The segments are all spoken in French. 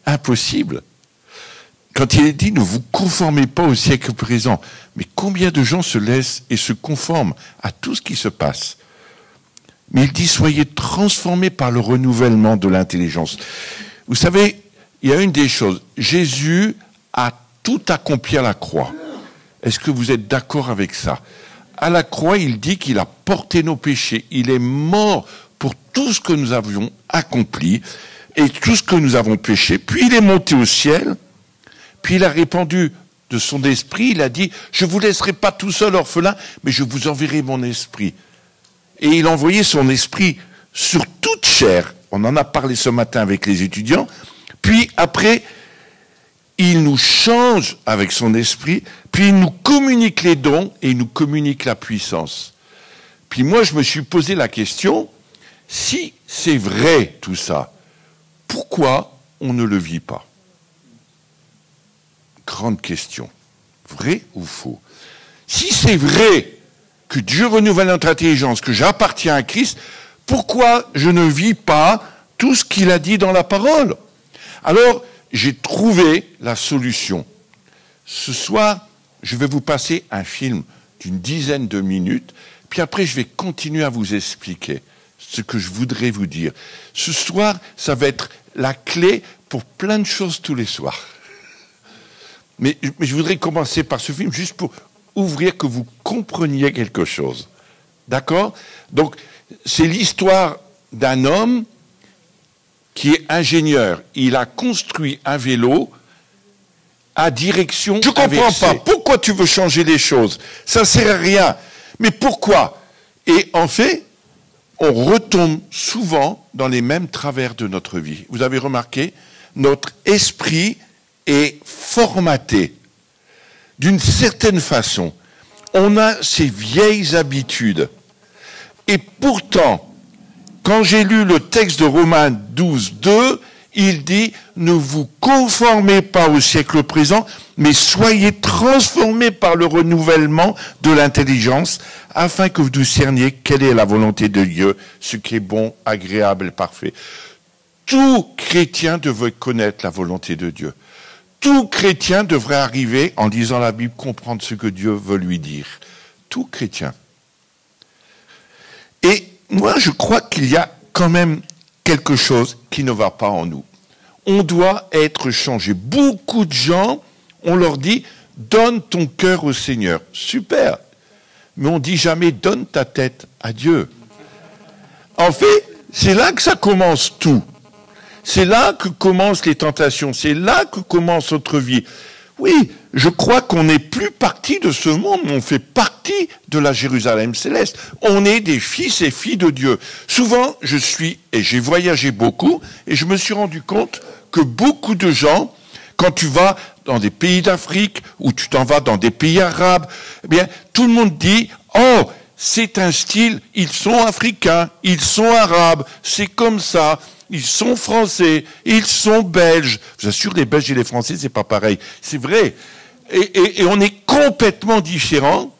impossible. Quand il est dit, ne vous conformez pas au siècle présent. Mais combien de gens se laissent et se conforment à tout ce qui se passe? Mais il dit, soyez transformés par le renouvellement de l'intelligence. Vous savez, il y a une des choses. Jésus a tout accompli à la croix. Est-ce que vous êtes d'accord avec ça? À la croix, il dit qu'il a porté nos péchés. Il est mort pour tout ce que nous avions accompli et tout ce que nous avons péché. Puis il est monté au ciel. Puis il a répandu de son esprit, il a dit, je ne vous laisserai pas tout seul orphelin, mais je vous enverrai mon esprit. Et il a envoyé son esprit sur toute chair. On en a parlé ce matin avec les étudiants. Puis après, il nous change avec son esprit, puis il nous communique les dons et il nous communique la puissance. Puis moi, je me suis posé la question, si c'est vrai tout ça, pourquoi on ne le vit pas? Grande question. Vrai ou faux? Si c'est vrai que Dieu renouvelle notre intelligence, que j'appartiens à Christ, pourquoi je ne vis pas tout ce qu'il a dit dans la parole? Alors, j'ai trouvé la solution. Ce soir, je vais vous passer un film d'une dizaine de minutes, puis après je vais continuer à vous expliquer ce que je voudrais vous dire. Ce soir, ça va être la clé pour plein de choses tous les soirs. Mais je voudrais commencer par ce film juste pour ouvrir, que vous compreniez quelque chose. D'accord? Donc, c'est l'histoire d'un homme qui est ingénieur. Il a construit un vélo à direction inversée. Je comprends pas. Pourquoi tu veux changer les choses? Ça sert à rien. Mais pourquoi? Et en fait, on retombe souvent dans les mêmes travers de notre vie. Vous avez remarqué? Notre esprit est formaté d'une certaine façon. On a ces vieilles habitudes. Et pourtant, quand j'ai lu le texte de Romains 12, 2, il dit « Ne vous conformez pas au siècle présent, mais soyez transformés par le renouvellement de l'intelligence, afin que vous discerniez quelle est la volonté de Dieu, ce qui est bon, agréable et parfait. » Tout chrétien devrait connaître la volonté de Dieu. Tout chrétien devrait arriver, en lisant la Bible, comprendre ce que Dieu veut lui dire. Tout chrétien. Et moi, je crois qu'il y a quand même quelque chose qui ne va pas en nous. On doit être changé. Beaucoup de gens, on leur dit, donne ton cœur au Seigneur. Super. Mais on dit jamais, donne ta tête à Dieu. En fait, c'est là que ça commence tout. C'est là que commencent les tentations. C'est là que commence notre vie. Oui, je crois qu'on n'est plus partie de ce monde, on fait partie de la Jérusalem céleste. On est des fils et filles de Dieu. Souvent, j'ai voyagé beaucoup, et je me suis rendu compte que beaucoup de gens, quand tu vas dans des pays d'Afrique, ou tu t'en vas dans des pays arabes, eh bien, tout le monde dit, oh, c'est un style, ils sont africains, ils sont arabes, c'est comme ça. Ils sont français, ils sont belges. Je vous assure, les Belges et les Français, c'est pas pareil. C'est vrai. Et on est complètement différents.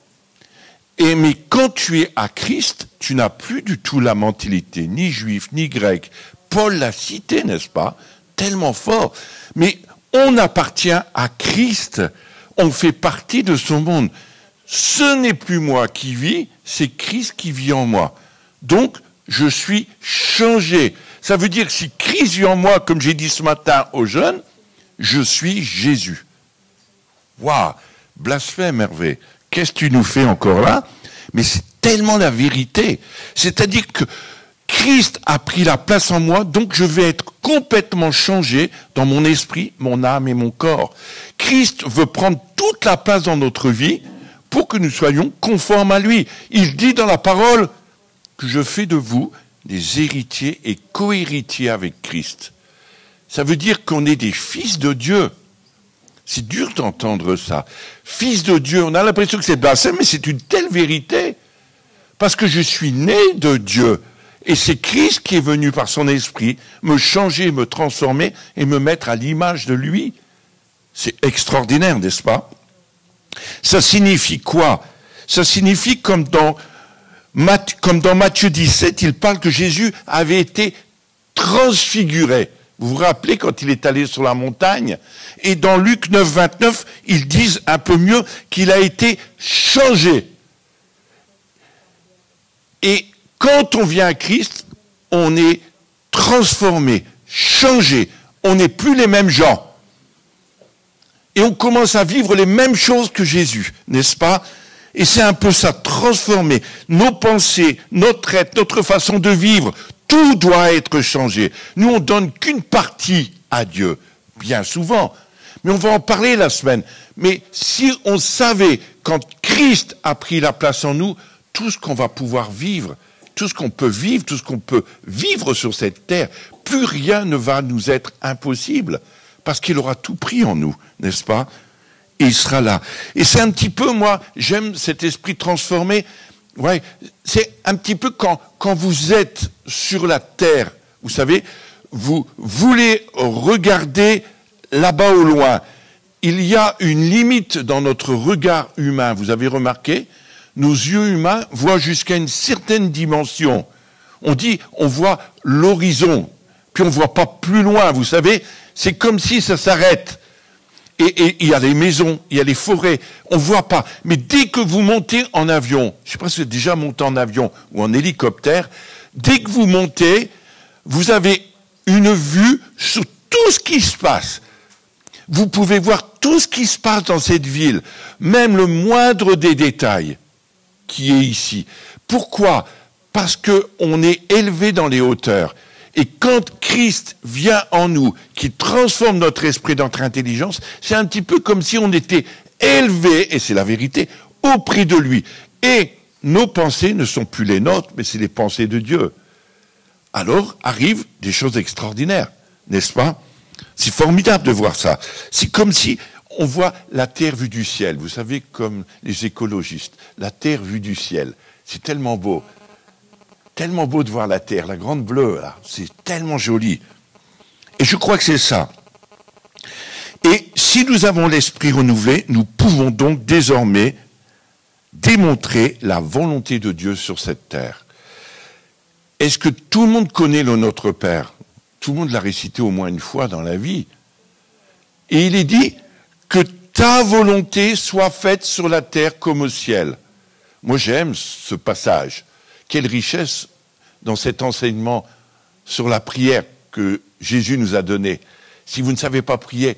Mais quand tu es à Christ, tu n'as plus du tout la mentalité, ni juif, ni grec. Paul l'a cité, n'est-ce pas? Tellement fort. Mais on appartient à Christ. On fait partie de son monde. Ce n'est plus moi qui vis, c'est Christ qui vit en moi. Donc, je suis changé. Ça veut dire que si Christ vit en moi, comme j'ai dit ce matin aux jeunes, je suis Jésus. Waouh, blasphème Hervé, qu'est-ce que tu nous fais encore là? Mais c'est tellement la vérité. C'est-à-dire que Christ a pris la place en moi, donc je vais être complètement changé dans mon esprit, mon âme et mon corps. Christ veut prendre toute la place dans notre vie pour que nous soyons conformes à lui. Il dit dans la parole que je fais de vous des héritiers et co-héritiers avec Christ. Ça veut dire qu'on est des fils de Dieu. C'est dur d'entendre ça. Fils de Dieu, on a l'impression que c'est blasphème, mais c'est une telle vérité. Parce que je suis né de Dieu. Et c'est Christ qui est venu par son esprit me changer, me transformer et me mettre à l'image de lui. C'est extraordinaire, n'est-ce pas? Ça signifie quoi? Ça signifie comme dans Matthieu 17, il parle que Jésus avait été transfiguré. Vous vous rappelez quand il est allé sur la montagne? Et dans Luc 9, 29, ils disent un peu mieux qu'il a été changé. Et quand on vient à Christ, on est transformé, changé. On n'est plus les mêmes gens. Et on commence à vivre les mêmes choses que Jésus, n'est-ce pas? Et c'est un peu ça, transformer nos pensées, notre être, notre façon de vivre. Tout doit être changé. Nous, on donne qu'une partie à Dieu, bien souvent. Mais on va en parler la semaine. Mais si on savait, quand Christ a pris la place en nous, tout ce qu'on va pouvoir vivre, tout ce qu'on peut vivre, tout ce qu'on peut vivre sur cette terre, plus rien ne va nous être impossible. Parce qu'il aura tout pris en nous, n'est-ce pas? Et il sera là. Et c'est un petit peu, moi, j'aime cet esprit transformé. Ouais, c'est un petit peu quand vous êtes sur la terre, vous savez, vous voulez regarder là-bas au loin. Il y a une limite dans notre regard humain. Vous avez remarqué? Nos yeux humains voient jusqu'à une certaine dimension. On dit, on voit l'horizon, puis on voit pas plus loin, vous savez? C'est comme si ça s'arrête. Et il y a les maisons, il y a les forêts, on voit pas. Mais dès que vous montez en avion, je sais pas si vous êtes déjà monté en avion ou en hélicoptère, dès que vous montez, vous avez une vue sur tout ce qui se passe. Vous pouvez voir tout ce qui se passe dans cette ville, même le moindre des détails qui est ici. Pourquoi? Parce qu'on est élevé dans les hauteurs. Et quand Christ vient en nous, qui transforme notre esprit, notre intelligence, c'est un petit peu comme si on était élevé, et c'est la vérité, auprès de lui. Et nos pensées ne sont plus les nôtres, mais c'est les pensées de Dieu. Alors arrivent des choses extraordinaires, n'est-ce pas? C'est formidable de voir ça. C'est comme si on voit la terre vue du ciel. Vous savez, comme les écologistes, la terre vue du ciel. C'est tellement beau. Tellement beau de voir la terre, la grande bleue, là. C'est tellement joli. Et je crois que c'est ça. Et si nous avons l'esprit renouvelé, nous pouvons donc désormais démontrer la volonté de Dieu sur cette terre. Est-ce que tout le monde connaît le Notre Père? Tout le monde l'a récité au moins une fois dans la vie. Et il est dit que ta volonté soit faite sur la terre comme au ciel. Moi, j'aime ce passage. Quelle richesse dans cet enseignement sur la prière que Jésus nous a donné. Si vous ne savez pas prier,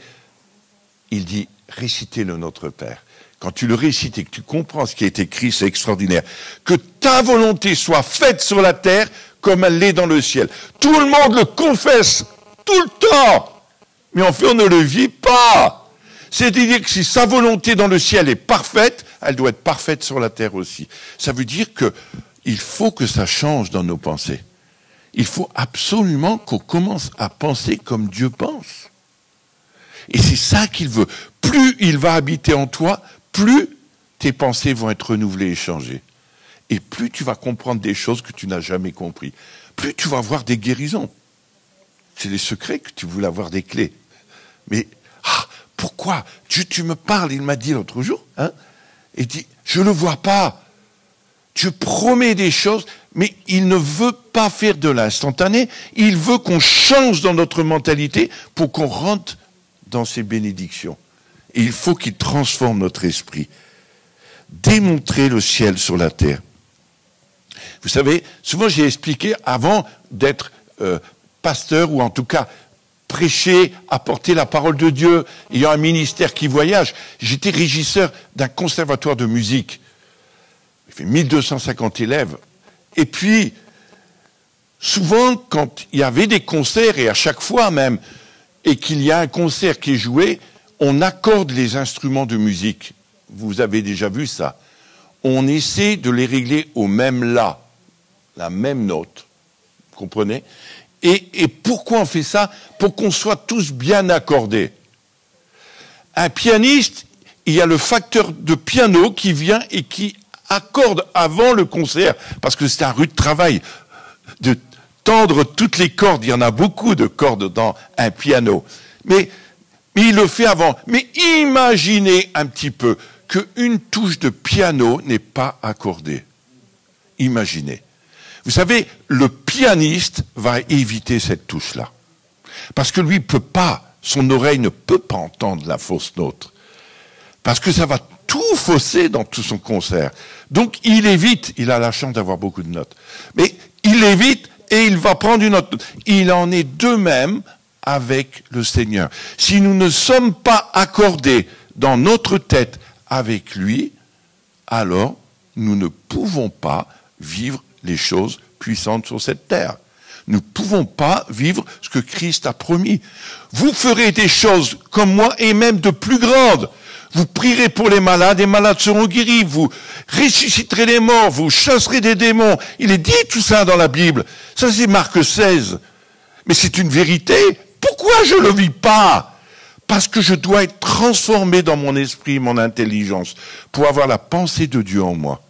il dit, récitez le Notre Père. Quand tu le récites et que tu comprends ce qui est écrit, c'est extraordinaire. Que ta volonté soit faite sur la terre comme elle l'est dans le ciel. Tout le monde le confesse tout le temps. Mais en fait, on ne le vit pas. C'est-à-dire que si sa volonté dans le ciel est parfaite, elle doit être parfaite sur la terre aussi. Ça veut dire que il faut que ça change dans nos pensées. Il faut absolument qu'on commence à penser comme Dieu pense. Et c'est ça qu'il veut. Plus il va habiter en toi, plus tes pensées vont être renouvelées et changées. Et plus tu vas comprendre des choses que tu n'as jamais compris. Plus tu vas avoir des guérisons. C'est les secrets que tu voulais avoir des clés. Mais, pourquoi? Dieu, tu me parles, il m'a dit l'autre jour, et dit, je ne le vois pas. Dieu promet des choses, mais il ne veut pas faire de l'instantané. Il veut qu'on change dans notre mentalité pour qu'on rentre dans ses bénédictions. Et il faut qu'il transforme notre esprit. Démontrer le ciel sur la terre. Vous savez, souvent j'ai expliqué, avant d'être pasteur, ou en tout cas prêcher, apporter la parole de Dieu, ayant un ministère qui voyage, j'étais régisseur d'un conservatoire de musique. Il fait 1250 élèves. Et puis, souvent, quand il y avait des concerts, et à chaque fois même, et qu'il y a un concert qui est joué, on accorde les instruments de musique. Vous avez déjà vu ça. On essaie de les régler au même la, la même note. Vous comprenez? Et pourquoi on fait ça? Pour qu'on soit tous bien accordés. Un pianiste, il y a le facteur de piano qui vient et qui accorde avant le concert, parce que c'est un rude travail de tendre toutes les cordes. Il y en a beaucoup de cordes dans un piano. Mais il le fait avant. Mais imaginez un petit peu qu'une touche de piano n'est pas accordée. Imaginez. Vous savez, le pianiste va éviter cette touche-là. Parce que lui, il peut pas, son oreille ne peut pas entendre la fausse note. Parce que ça va tout fausser dans tout son concert. Donc, il évite, il a la chance d'avoir beaucoup de notes, mais il évite et il va prendre une autre note. Il en est de même avec le Seigneur. Si nous ne sommes pas accordés dans notre tête avec lui, alors nous ne pouvons pas vivre les choses puissantes sur cette terre. Nous ne pouvons pas vivre ce que Christ a promis. Vous ferez des choses comme moi et même de plus grandes. Vous prierez pour les malades seront guéris. Vous ressusciterez les morts, vous chasserez des démons. Il est dit tout ça dans la Bible. Ça, c'est Marc 16. Mais c'est une vérité. Pourquoi je ne le vis pas? Parce que je dois être transformé dans mon esprit, mon intelligence, pour avoir la pensée de Dieu en moi,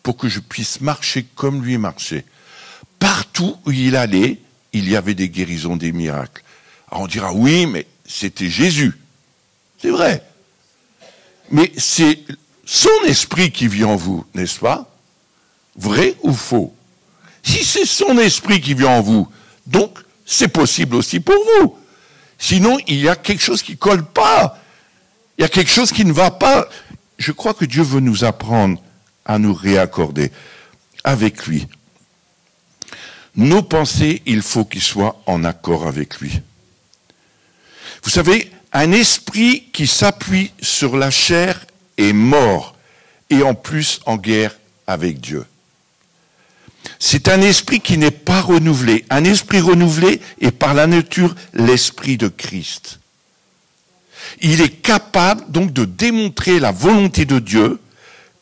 pour que je puisse marcher comme lui marchait. Partout où il allait, il y avait des guérisons, des miracles. Alors on dira, oui, mais c'était Jésus. C'est vrai. Mais c'est son esprit qui vit en vous, n'est-ce pas? Vrai ou faux? Si c'est son esprit qui vit en vous, donc c'est possible aussi pour vous. Sinon, il y a quelque chose qui ne colle pas. Il y a quelque chose qui ne va pas. Je crois que Dieu veut nous apprendre à nous réaccorder avec lui. Nos pensées, il faut qu'ils soient en accord avec lui. Vous savez, un esprit qui s'appuie sur la chair est mort, et en plus en guerre avec Dieu. C'est un esprit qui n'est pas renouvelé. Un esprit renouvelé est par la nature l'esprit de Christ. Il est capable donc de démontrer la volonté de Dieu,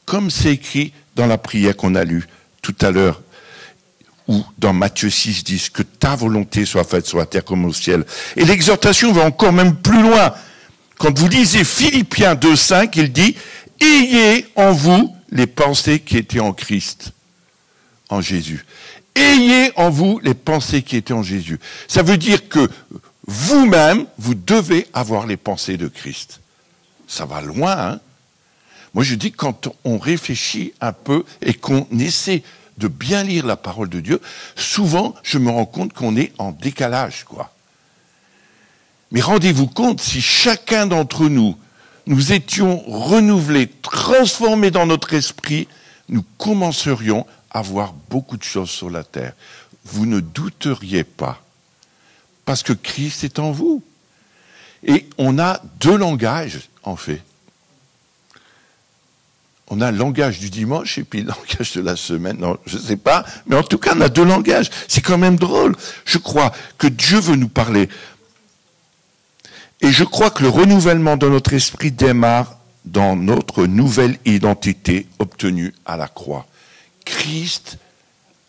comme c'est écrit dans la prière qu'on a lue tout à l'heure, ou dans Matthieu 6, 10, que ta volonté soit faite sur la terre comme au ciel. Et l'exhortation va encore même plus loin. Quand vous lisez Philippiens 2, 5, il dit, ayez en vous les pensées qui étaient en Christ, en Jésus. Ayez en vous les pensées qui étaient en Jésus. Ça veut dire que vous-même, vous devez avoir les pensées de Christ. Ça va loin, hein? Moi, je dis, quand on réfléchit un peu et qu'on essaie de bien lire la parole de Dieu, souvent, je me rends compte qu'on est en décalage, quoi. Mais rendez-vous compte, si chacun d'entre nous, nous étions renouvelés, transformés dans notre esprit, nous commencerions à voir beaucoup de choses sur la terre. Vous ne douteriez pas, parce que Christ est en vous. Et on a deux langages, en fait. On a le langage du dimanche et puis le langage de la semaine. Non, je ne sais pas. Mais en tout cas, on a deux langages. C'est quand même drôle. Je crois que Dieu veut nous parler. Et je crois que le renouvellement de notre esprit démarre dans notre nouvelle identité obtenue à la croix. Christ,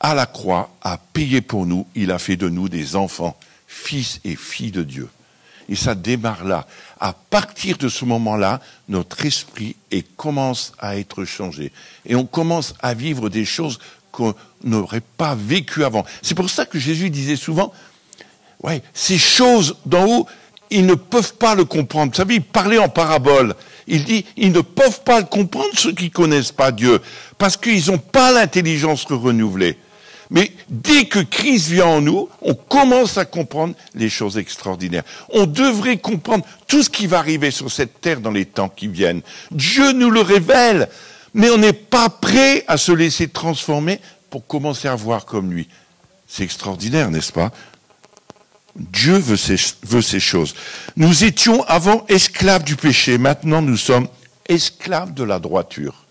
à la croix, a payé pour nous. Il a fait de nous des enfants, fils et filles de Dieu. Et ça démarre là. À partir de ce moment-là, notre esprit commence à être changé. Et on commence à vivre des choses qu'on n'aurait pas vécues avant. C'est pour ça que Jésus disait souvent, ouais, ces choses d'en haut, ils ne peuvent pas le comprendre. Vous savez, il parlait en parabole. Il dit, ils ne peuvent pas le comprendre, ceux qui ne connaissent pas Dieu, parce qu'ils n'ont pas l'intelligence renouvelée. Mais dès que Christ vient en nous, on commence à comprendre les choses extraordinaires. On devrait comprendre tout ce qui va arriver sur cette terre dans les temps qui viennent. Dieu nous le révèle, mais on n'est pas prêt à se laisser transformer pour commencer à voir comme lui. C'est extraordinaire, n'est-ce pas? Dieu veut ces choses. Nous étions avant esclaves du péché, maintenant nous sommes esclaves de la droiture.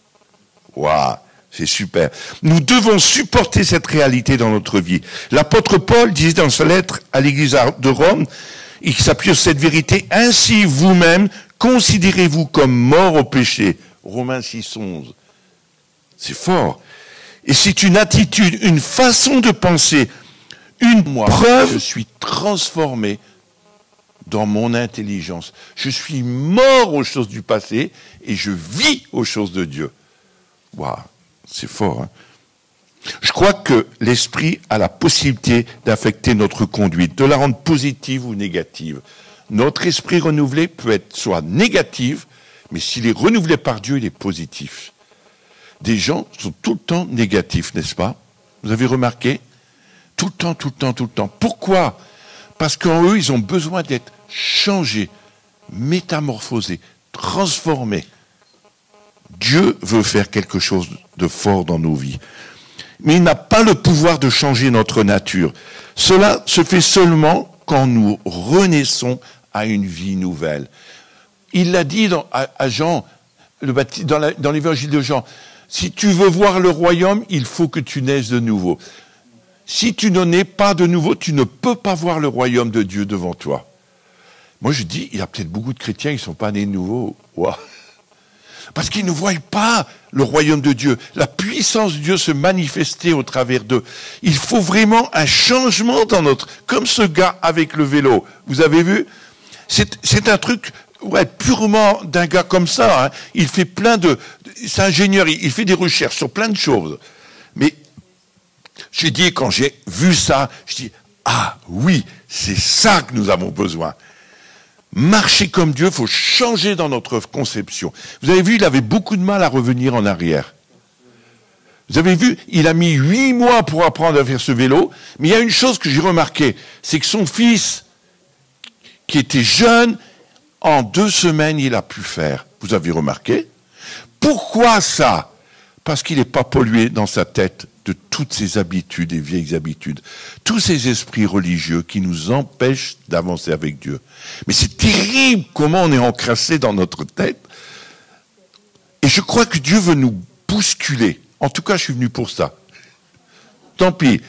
Waouh! C'est super. Nous devons supporter cette réalité dans notre vie. L'apôtre Paul disait dans sa lettre à l'église de Rome, il s'appuie sur cette vérité, ainsi vous-même, considérez-vous comme morts au péché. Romains 6, 11. C'est fort. Et c'est une attitude, une façon de penser, une preuve. Je suis transformé dans mon intelligence. Je suis mort aux choses du passé et je vis aux choses de Dieu. Waouh! C'est fort, hein? Je crois que l'esprit a la possibilité d'affecter notre conduite, de la rendre positive ou négative. Notre esprit renouvelé peut être soit négatif, mais s'il est renouvelé par Dieu, il est positif. Des gens sont tout le temps négatifs, n'est-ce pas? Vous avez remarqué? Tout le temps, tout le temps, tout le temps. Pourquoi? Parce qu'en eux, ils ont besoin d'être changés, métamorphosés, transformés. Dieu veut faire quelque chose de fort dans nos vies. Mais il n'a pas le pouvoir de changer notre nature. Cela se fait seulement quand nous renaissons à une vie nouvelle. Il l'a dit à Jean, dans l'évangile de Jean, si tu veux voir le royaume, il faut que tu naisses de nouveau. Si tu ne nais pas de nouveau, tu ne peux pas voir le royaume de Dieu devant toi. Moi je dis, il y a peut-être beaucoup de chrétiens qui ne sont pas nés de nouveau. Wow. Parce qu'ils ne voient pas le royaume de Dieu, la puissance de Dieu se manifester au travers d'eux. Il faut vraiment un changement dans notre... Comme ce gars avec le vélo, vous avez vu? C'est un truc purement d'un gars comme ça. Hein. Il fait plein de... C'est ingénieur, il fait des recherches sur plein de choses. Mais j'ai dit, quand j'ai vu ça, je dis, ah oui, c'est ça que nous avons besoin. Marcher comme Dieu, il faut changer dans notre conception. Vous avez vu, il avait beaucoup de mal à revenir en arrière. Vous avez vu, il a mis 8 mois pour apprendre à faire ce vélo, mais il y a une chose que j'ai remarqué, c'est que son fils, qui était jeune, en 2 semaines, il a pu faire. Vous avez remarqué? Pourquoi ça? Parce qu'il n'est pas pollué dans sa tête de toutes ces habitudes et vieilles habitudes, tous ces esprits religieux qui nous empêchent d'avancer avec Dieu. Mais c'est terrible comment on est encrassé dans notre tête. Et je crois que Dieu veut nous bousculer. En tout cas, je suis venu pour ça. Tant pis,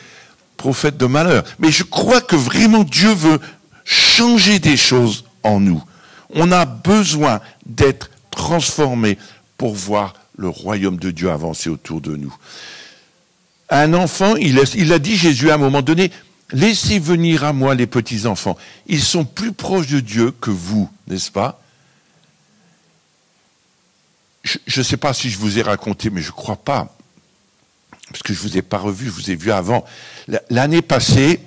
prophète de malheur. Mais je crois que vraiment Dieu veut changer des choses en nous. On a besoin d'être transformé pour voir le royaume de Dieu avancer autour de nous. Un enfant, il a dit Jésus à un moment donné, laissez venir à moi les petits-enfants. Ils sont plus proches de Dieu que vous, n'est-ce pas? Je ne sais pas si je vous ai raconté, mais je ne crois pas. Parce que je ne vous ai pas revu, je vous ai vu avant. L'année passée,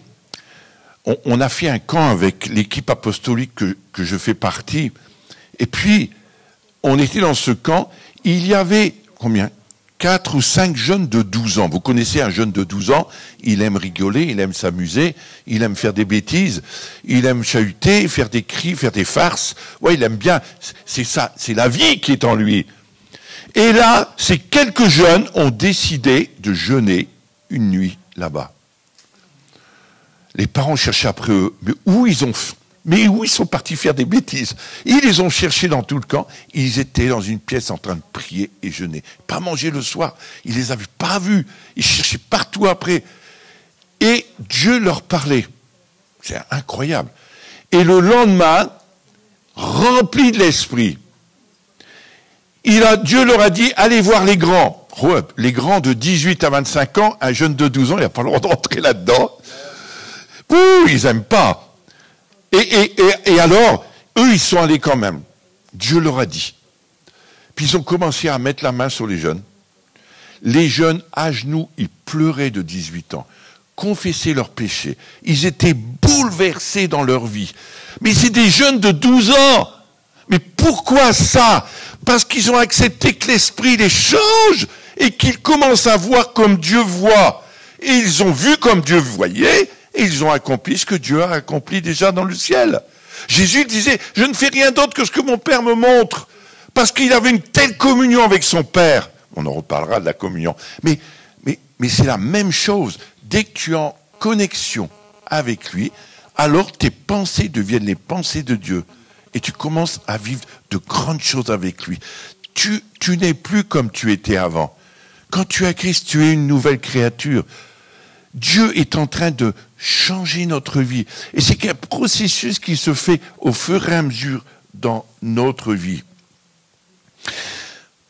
on a fait un camp avec l'équipe apostolique que je fais partie. Et puis, on était dans ce camp, il y avait, combien? 4 ou 5 jeunes de 12 ans. Vous connaissez un jeune de 12 ans, il aime rigoler, il aime s'amuser, il aime faire des bêtises, il aime chahuter, faire des cris, faire des farces. Ouais, il aime bien. C'est ça, c'est la vie qui est en lui. Et là, ces quelques jeunes ont décidé de jeûner une nuit là-bas. Les parents cherchaient après eux, mais où ils sont partis faire des bêtises? Ils les ont cherchés dans tout le camp. Ils étaient dans une pièce en train de prier et jeûner. Pas manger le soir. Ils les avaient pas vus. Ils cherchaient partout après. Et Dieu leur parlait. C'est incroyable. Et le lendemain, rempli de l'esprit, Dieu leur a dit, allez voir les grands. Ouais, les grands de 18 à 25 ans, un jeune de 12 ans, il n'a pas le droit d'entrer là-dedans. Ouh, ils n'aiment pas. Et alors, eux, ils sont allés quand même. Dieu leur a dit. Puis ils ont commencé à mettre la main sur les jeunes. Les jeunes, à genoux, ils pleuraient de 18 ans. Confessaient leurs péchés. Ils étaient bouleversés dans leur vie. Mais c'est des jeunes de 12 ans. Mais pourquoi ça? Parce qu'ils ont accepté que l'esprit les change et qu'ils commencent à voir comme Dieu voit. Et ils ont vu comme Dieu voyait. Et ils ont accompli ce que Dieu a accompli déjà dans le ciel. Jésus disait, je ne fais rien d'autre que ce que mon Père me montre. Parce qu'il avait une telle communion avec son Père. On en reparlera de la communion. Mais c'est la même chose. Dès que tu es en connexion avec lui, alors tes pensées deviennent les pensées de Dieu. Et tu commences à vivre de grandes choses avec lui. Tu n'es plus comme tu étais avant. Quand tu as Christ, tu es une nouvelle créature. Dieu est en train de changer notre vie. Et c'est un processus qui se fait au fur et à mesure dans notre vie.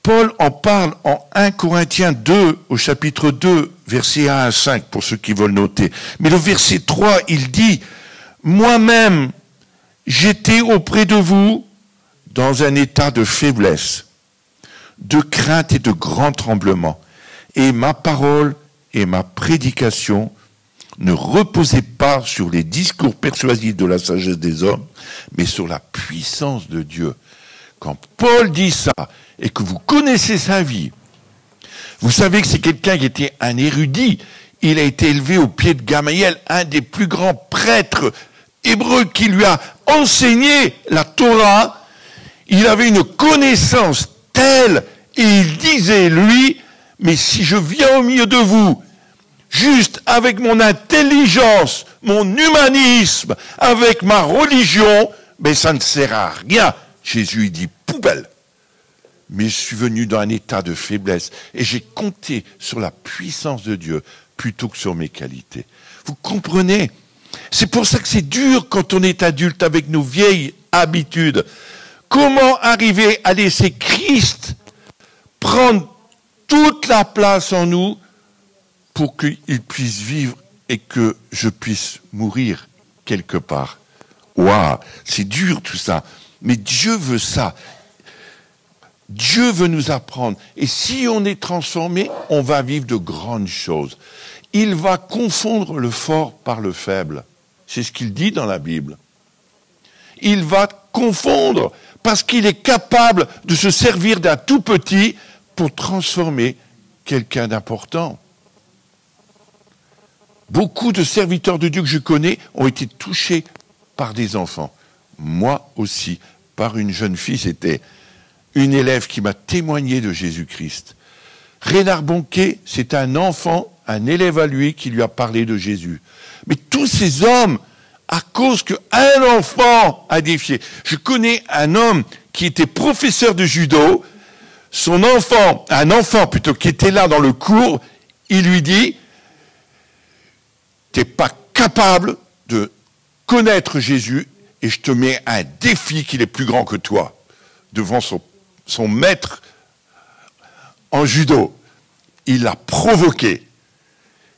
Paul en parle en 1 Corinthiens 2, au chapitre 2, versets 1 à 5, pour ceux qui veulent noter. Mais le verset 3, il dit, « Moi-même, j'étais auprès de vous dans un état de faiblesse, de crainte et de grand tremblement. Et ma parole et ma prédication ne reposaient pas sur les discours persuasifs de la sagesse des hommes, mais sur la puissance de Dieu. » Quand Paul dit ça, et que vous connaissez sa vie, vous savez que c'est quelqu'un qui était un érudit. Il a été élevé au pied de Gamaliel, un des plus grands prêtres hébreu qui lui a enseigné la Torah, il avait une connaissance telle, et il disait, lui, mais si je viens au milieu de vous, juste avec mon intelligence, mon humanisme, avec ma religion, mais ça ne sert à rien. Jésus, il dit, poubelle. Mais je suis venu dans un état de faiblesse et j'ai compté sur la puissance de Dieu plutôt que sur mes qualités. Vous comprenez? C'est pour ça que c'est dur quand on est adulte avec nos vieilles habitudes. Comment arriver à laisser Christ prendre toute la place en nous pour qu'il puisse vivre et que je puisse mourir quelque part? Waouh, c'est dur tout ça. Mais Dieu veut ça. Dieu veut nous apprendre. Et si on est transformé, on va vivre de grandes choses. Il va confondre le fort par le faible. C'est ce qu'il dit dans la Bible. Il va confondre parce qu'il est capable de se servir d'un tout petit pour transformer quelqu'un d'important. Beaucoup de serviteurs de Dieu que je connais ont été touchés par des enfants. Moi aussi, par une jeune fille, c'était une élève qui m'a témoigné de Jésus-Christ. Rénard Bonquet, c'est un enfant, un élève à lui qui lui a parlé de Jésus. Mais tous ces hommes, à cause qu'un enfant a défié. Je connais un homme qui était professeur de judo, son enfant, un enfant plutôt, qui était là dans le cours, il lui dit, t'es pas capable de connaître Jésus et je te mets un défi qu'il est plus grand que toi, devant son maître en judo. Il l'a provoqué.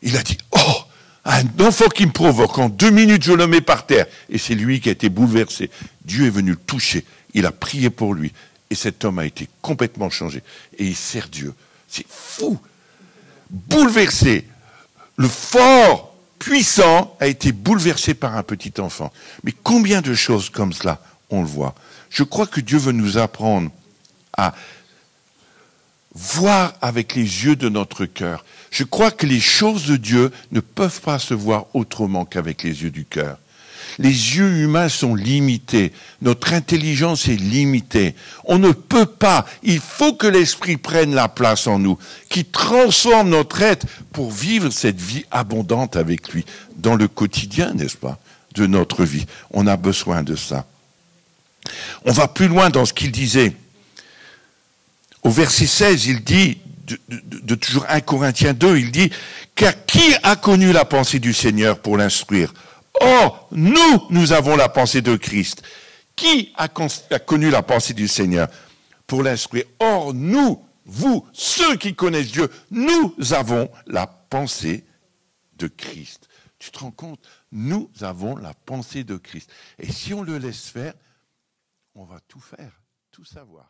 Il a dit, oh, un enfant qui me provoque, en 2 minutes je le mets par terre. Et c'est lui qui a été bouleversé. Dieu est venu le toucher. Il a prié pour lui. Et cet homme a été complètement changé. Et il sert Dieu. C'est fou. Bouleversé. Le fort, puissant, a été bouleversé par un petit enfant. Mais combien de choses comme cela, on le voit. Je crois que Dieu veut nous apprendre à voir avec les yeux de notre cœur. Je crois que les choses de Dieu ne peuvent pas se voir autrement qu'avec les yeux du cœur. Les yeux humains sont limités. Notre intelligence est limitée. On ne peut pas. Il faut que l'Esprit prenne la place en nous, qui transforme notre être pour vivre cette vie abondante avec lui, dans le quotidien, n'est-ce pas, de notre vie. On a besoin de ça. On va plus loin dans ce qu'il disait. Au verset 16, il dit, de toujours 1 Corinthiens 2, il dit, car qui a connu la pensée du Seigneur pour l'instruire? Or, nous avons la pensée de Christ. Qui a connu la pensée du Seigneur pour l'instruire? Or, nous, vous, ceux qui connaissent Dieu, nous avons la pensée de Christ. Tu te rends compte? Nous avons la pensée de Christ. Et si on le laisse faire, on va tout faire, tout savoir.